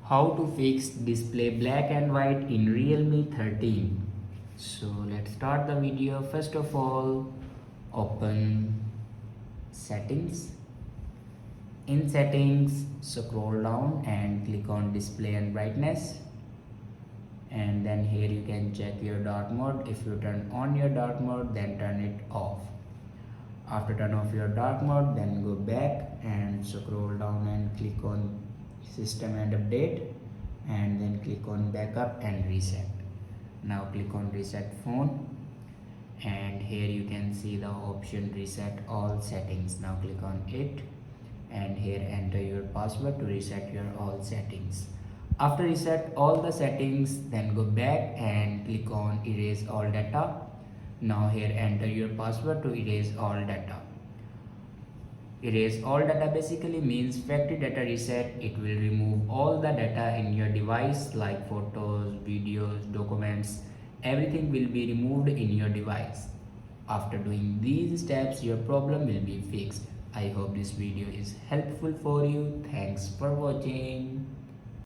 How to fix display black and white in Realme 13. So let's start the video. First of all, open settings. In settings, scroll down and click on display and brightness, and then here you can check your dark mode. If you turn on your dark mode, then turn it off. After turn off your dark mode, then go back and scroll down and click on system and update, and then click on backup and reset. Now click on reset phone, and here you can see the option reset all settings. Now click on it, and here enter your password to reset your all settings. After reset all the settings, then go back and click on erase all data. Now here enter your password to erase all data. Erase all data basically means factory data reset. It will remove all the data in your device like photos, videos, documents. Everything will be removed in your device. After doing these steps, your problem will be fixed. I hope this video is helpful for you. Thanks for watching.